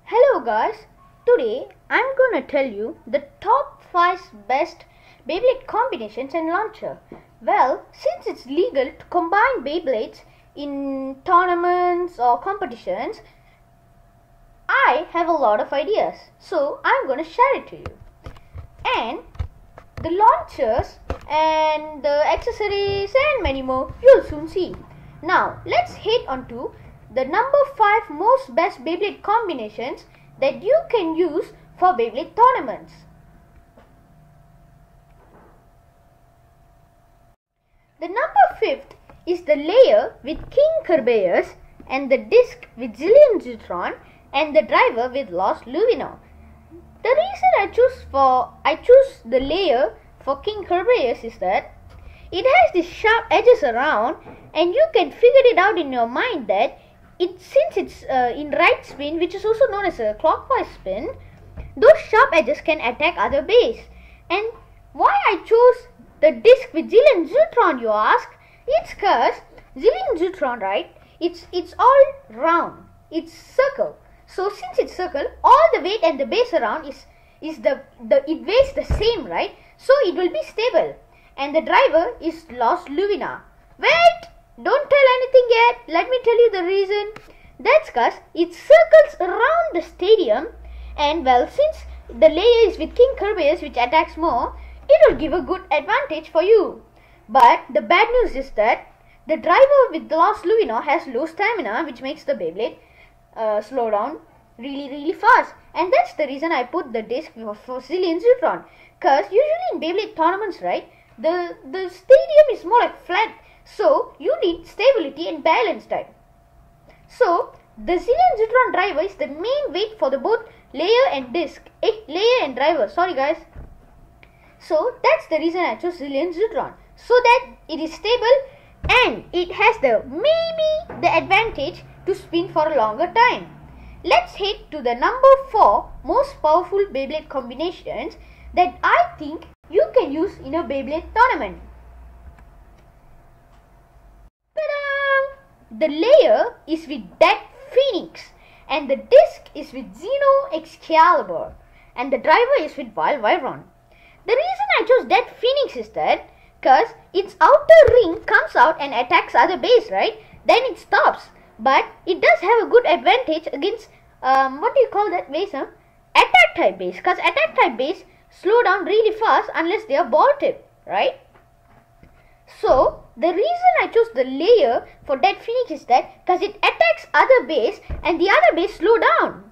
Hello guys, today I'm gonna tell you the top 5 best Beyblade combinations and launcher. Well, since it's legal to combine Beyblades in tournaments or competitions, I have a lot of ideas, so I'm gonna share it to you. And the launchers and the accessories and many more you'll soon see. Now let's head on to the number 5 most best Beyblade combinations that you can use for Beyblade tournaments. The number 5th is the layer with King Kerbeus and the disc with Zillion Zutron and the driver with Lost Luvino. The reason I choose the layer for King Kerbeus is that it has these sharp edges around, and you can figure it out in your mind that since it's in right spin, which is also known as a clockwise spin, those sharp edges can attack other bays. And why I chose the disc with Zillion Zutron, you ask? It's because Zillion Zutron, right? It's all round. It's circle. So since it's circle, all the weight and the base around it weighs the same, right? So it will be stable. And the driver is Lost Luvina. Wait! Don't tell anything yet. Let me tell you the reason. That's because it circles around the stadium, and well, since the layer is with King Kerbeus, which attacks more, it will give a good advantage for you. But the bad news is that the driver with the Lost Luvino has low stamina, which makes the Beyblade slow down really fast. And that's the reason I put the disc for Zillion Zutron. Because usually in Beyblade tournaments, right, the stadium is more like flat. So you need stability and balance type. So the Zillion Zutron driver is the main weight for the both layer and disc. Layer and driver. Sorry guys. So that's the reason I chose Zillion Zutron. So that it is stable and it has maybe the advantage to spin for a longer time. Let's head to the number 4 most powerful Beyblade combinations that I think you can use in a Beyblade tournament. The layer is with Dead Phoenix and the disc is with Xeno Excalibur and the driver is with Wild Wyvern. The reason I chose Dead Phoenix is that because its outer ring comes out and attacks other bays, right? Then it stops. But it does have a good advantage against, what do you call that base? Attack type base. Because attack type base slow down really fast unless they are ball tip, right? So the reason I chose the layer for Dead Phoenix is that because it attacks other bays and the other bays slow down.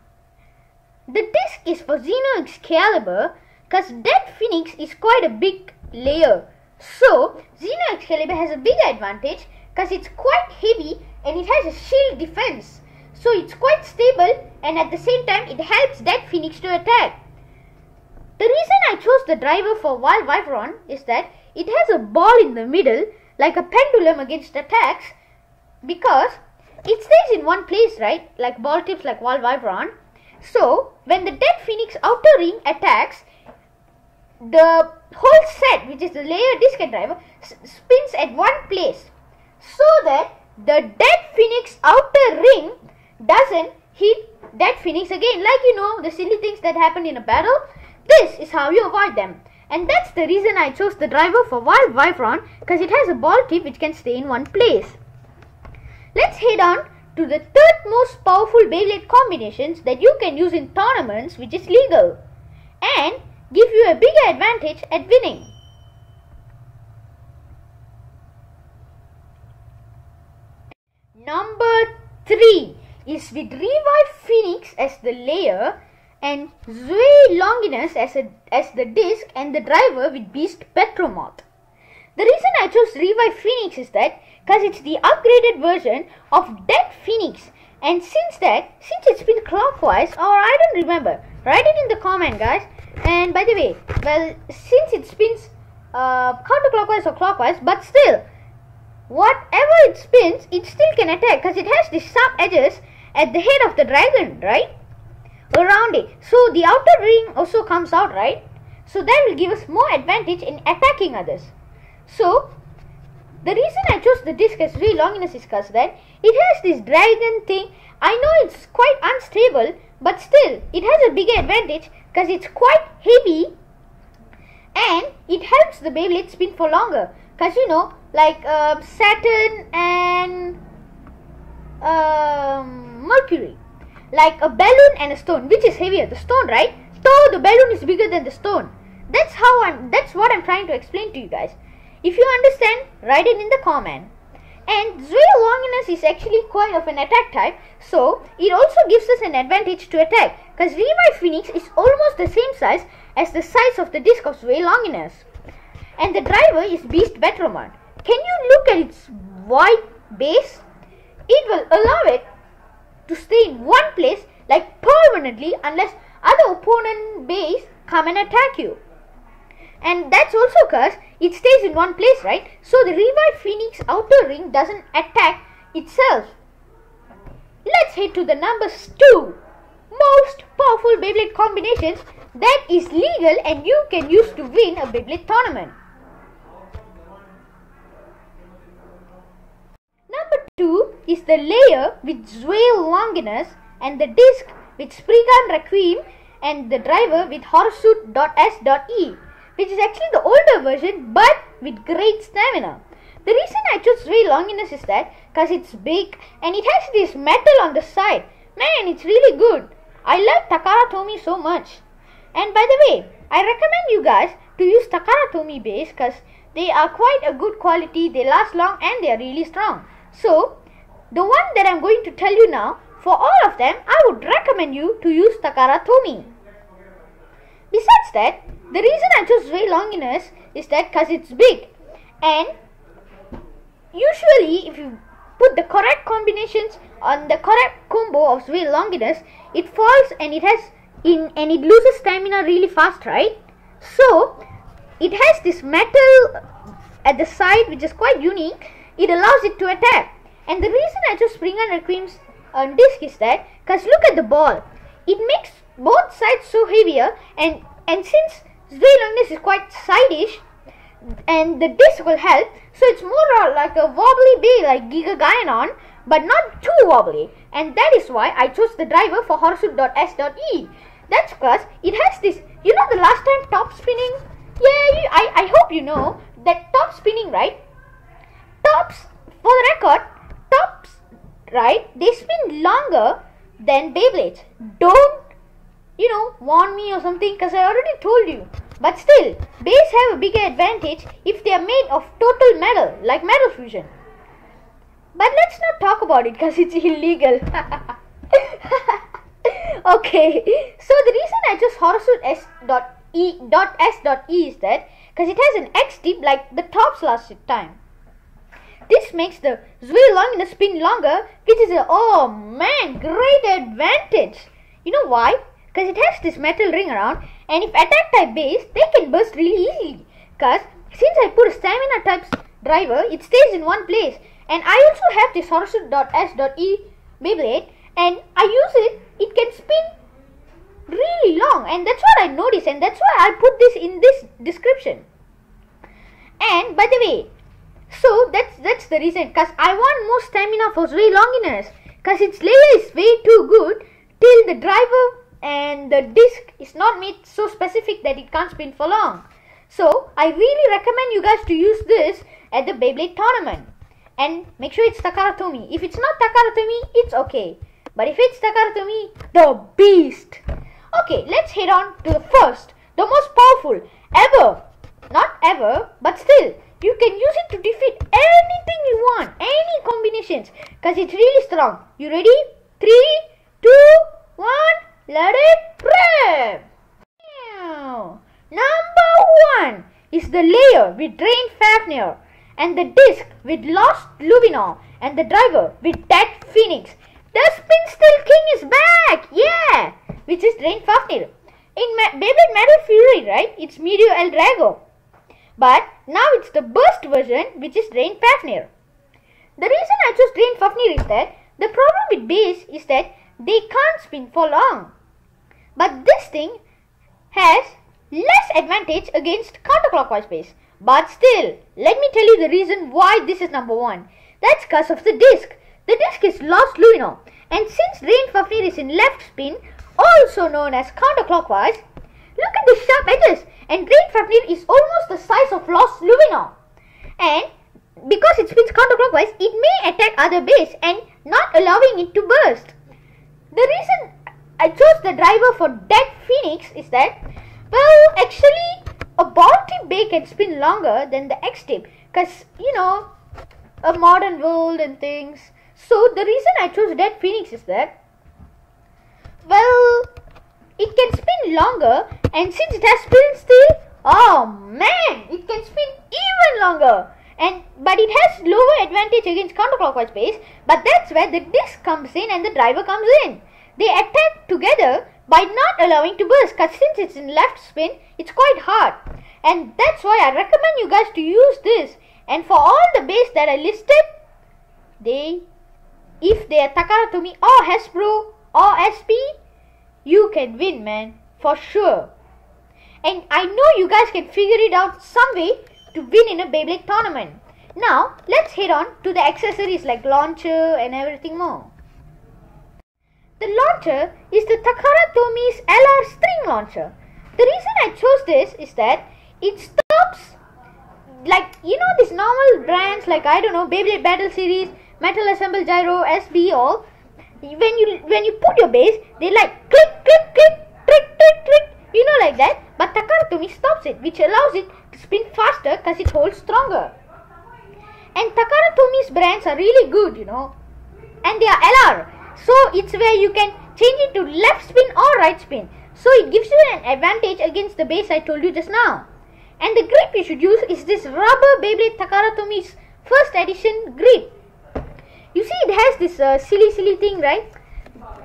The disc is for Xeno Excalibur because Dead Phoenix is quite a big layer. So Xeno Excalibur has a bigger advantage because it's quite heavy and it has a shield defense. So it's quite stable and at the same time it helps Dead Phoenix to attack. The reason I chose the driver for Wild Wyvern is that it has a ball in the middle like a pendulum against attacks, because it stays in one place, right? Like ball tips like Wild Wyvern. So when the Dead Phoenix outer ring attacks, the whole set, which is the layer, disc and driver, spins at one place so that the Dead Phoenix outer ring doesn't hit Dead Phoenix again. Like you know, the silly things that happen in a battle. This is how you avoid them. And that's the reason I chose the driver for Wild Wyvern, because it has a ball tip which can stay in one place. Let's head on to the 3rd most powerful Beyblade combinations that you can use in tournaments, which is legal and give you a bigger advantage at winning. Number 3 is with Revive Phoenix as the layer and Zoe Longinus as the disc and the driver with Beast Petromoth. The reason I chose Revive Phoenix is that because it's the upgraded version of Dead Phoenix, and since it spins clockwise, or I don't remember, write it in the comment guys. And by the way, well, since it spins counterclockwise or clockwise, but still, whatever it spins, it still can attack because it has these sharp edges at the head of the dragon, right? Around it. So the outer ring also comes out, right? So that will give us more advantage in attacking others. So the reason I chose the disc as really long enough is because that it has this dragon thing. I know it's quite unstable, but still it has a bigger advantage because it's quite heavy and it helps the Beyblade spin for longer. Because you know, like Saturn and Mercury, like a balloon and a stone, which is heavier? The stone, right? So the balloon is bigger than the stone. That's what I'm trying to explain to you guys. If you understand, write it in the comment. And Zway Longinus is actually quite of an attack type, so it also gives us an advantage to attack, because Revive Phoenix is almost the same size as the size of the disc of Zway Longinus. And the driver is Beast Batromon. Can you look at its wide base? It will allow it to stay in one place like permanently unless other opponent base come and attack you. And that's also because it stays in one place, right? So the Revive Phoenix outer ring doesn't attack itself. Let's head to the numbers 2. Most powerful Beyblade combinations that is legal and you can use to win a Beyblade tournament. Number 2 is the layer with Zway Longinus and the disc with Spriggan Requiem and the driver with Horsuit.S.E, which is actually the older version but with great stamina. The reason I chose Zway Longinus is that because it's big and it has this metal on the side. Man, it's really good. I love TAKARA Tomy so much. And by the way, I recommend you guys to use TAKARA Tomy base because they are quite a good quality, they last long and they are really strong. So, the one that I'm going to tell you now, for all of them, I would recommend you to use TAKARA Tomy. Besides that, the reason I chose Zway Longinus is that because it's big, and usually if you put the correct combinations on the correct combo of Zway Longinus, it falls and it loses stamina really fast, right? So it has this metal at the side which is quite unique. It allows it to attack. And the reason I chose Spriggan Requiem's disc is that because look at the ball, it makes both sides so heavier, and since Zway Longinus is quite sideish and the disc will help, so it's more like a wobbly bay like Giga Gaianon, but not too wobbly, and that is why I chose the driver for Horsuit.S.E. That's because it has this, you know, the last time top spinning, I hope you know that top spinning, right? Tops, for the record, tops, right, they spin longer than Beyblades. Don't, warn me or something, because I already told you. But still, bays have a bigger advantage if they are made of total metal, like Metal Fusion. But let's not talk about it because it's illegal. Okay, so the reason I chose Horsuit.S.E is that because it has an X tip like the tops last time. This makes the Zway Longinus spin longer, which is a great advantage. You know why? Because it has this metal ring around, and if attack type base, they can burst really easily. Because since I put a stamina type driver, it stays in one place. And I also have this Horsuit.S.E Beyblade, and I use it, it can spin really long, and that's what I noticed, and that's why I put this in this description. And by the way, so that's the reason, because I want more stamina for Zway Longinus, because its layer is way too good till the driver and the disc is not made so specific that it can't spin for long. So I really recommend you guys to use this at the Beyblade tournament. And make sure it's TAKARA Tomy. If it's not TAKARA Tomy, it's okay. But if it's TAKARA Tomy, the beast. Okay, let's head on to the first, the most powerful ever. Not ever, but still, you can use it to defeat anything you want, any combinations, because it's really strong. You ready? 3, 2, 1, let it rip! Number 1 is the layer with Drain Fafnir, and the disc with Lost Luvinor, and the driver with Dead Phoenix. The Spin Still King is back! Yeah! Which is Drain Fafnir. In Beyblade Metal Fury, right? It's Medio El Drago. But now it's the burst version, which is Drain Fafnir. The reason I chose Drain Fafnir is that the problem with base is that they can't spin for long. But this thing has less advantage against counterclockwise base. But still, let me tell you the reason why this is number 1. That's because of the disc. The disc is Lost Luminor, and since Drain Fafnir is in left spin, also known as counterclockwise. Look at the sharp edges, and Great Fafnir is almost the size of Lost Luvina. And because it spins counterclockwise, it may attack other base and not allowing it to burst. The reason I chose the driver for Dead Phoenix is that, well, actually a ball-tip bay can spin longer than the X-tip, because, you know, a modern world and things. So the reason I chose Dead Phoenix is that, well, it can spin longer, and since it has spin steel, oh man, it can spin even longer. But it has lower advantage against counterclockwise base, but that's where the disc comes in and the driver comes in. They attack together by not allowing to burst, because since it's in left spin, it's quite hard. And that's why I recommend you guys to use this. And for all the base that I listed, if they are Takara Tomy or HASBRO or SB, you can win, man, for sure. And I know you guys can figure it out some way to win in a Beyblade tournament. Now, let's head on to the accessories like launcher and everything more. The launcher is the Takara Tomy's LR string launcher. The reason I chose this is that it stops, like, you know, these normal brands like, I don't know, Beyblade Battle Series, Metal Assemble Gyro, SB, all. When you put your base, they like click, click, click, click, click, click, you know, like that. But Takara Tomy stops it, which allows it to spin faster because it holds stronger. And Takara Tomy's brands are really good, you know, and they are LR. So it's where you can change it to left spin or right spin. So it gives you an advantage against the base I told you just now. And the grip you should use is this rubber Beyblade Takara Tomy's first edition grip. You see, it has this silly thing, right?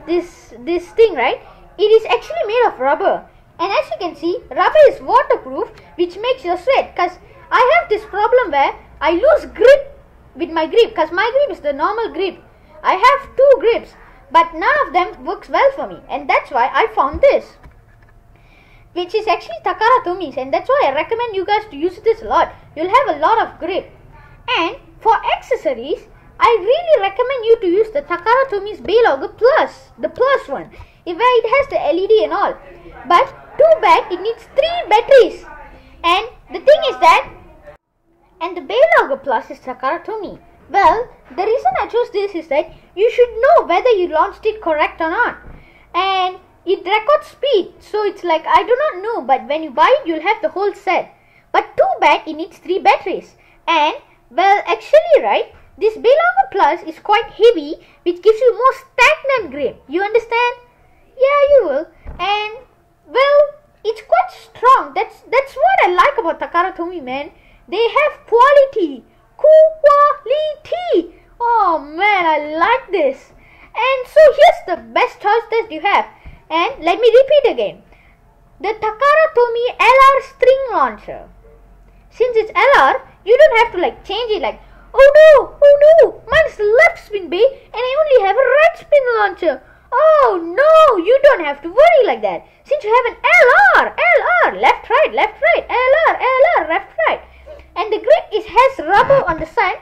This thing, right? It is actually made of rubber. And as you can see, rubber is waterproof, which makes you sweat. Because I have this problem where I lose grip with my grip, because my grip is the normal grip. I have two grips, but none of them works well for me, and that's why I found this, which is actually Takara Tomy's, and that's why I recommend you guys to use this a lot. You'll have a lot of grip. And for accessories, I really recommend you to use the Takara Tomy's Beyblade Plus, the Plus one, where it has the LED and all. But too bad it needs 3 batteries. And the thing is that, and the Beyblade Plus is Takara Tomy. Well, the reason I chose this is that you should know whether you launched it correct or not. And it records speed, so it's like, I do not know, but when you buy it, you'll have the whole set. But too bad it needs 3 batteries. And, well, actually, right, this Beyblade Plus is quite heavy, which gives you more stagnant grip. You understand? Yeah, you will. And, well, it's quite strong. That's what I like about Takara Tomy, man. They have quality. Quality. Oh man, I like this. And so here's the best choice that you have. And let me repeat again. The Takara Tomy LR string launcher. Since it's LR, you don't have to like change it like, oh no, mine's left spin bay and I only have a right spin launcher. Oh no, you don't have to worry like that. Since you have an LR, left, right, LR, left, right. And the grip has rubber on the side,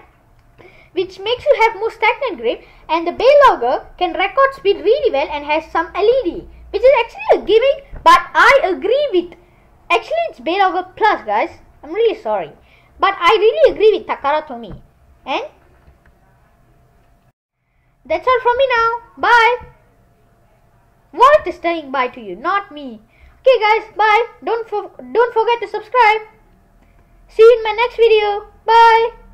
which makes you have more stagnant grip, and the Beyblade can record speed really well and has some LED, which is actually a gimmick, but I agree with, actually it's Beyblade Plus, guys, I'm really sorry, but I really agree with Takara Tomy. And that's all from me now, bye. Walt is saying bye to you, not me. Okay guys, bye, don't forget to subscribe. See you in my next video. Bye.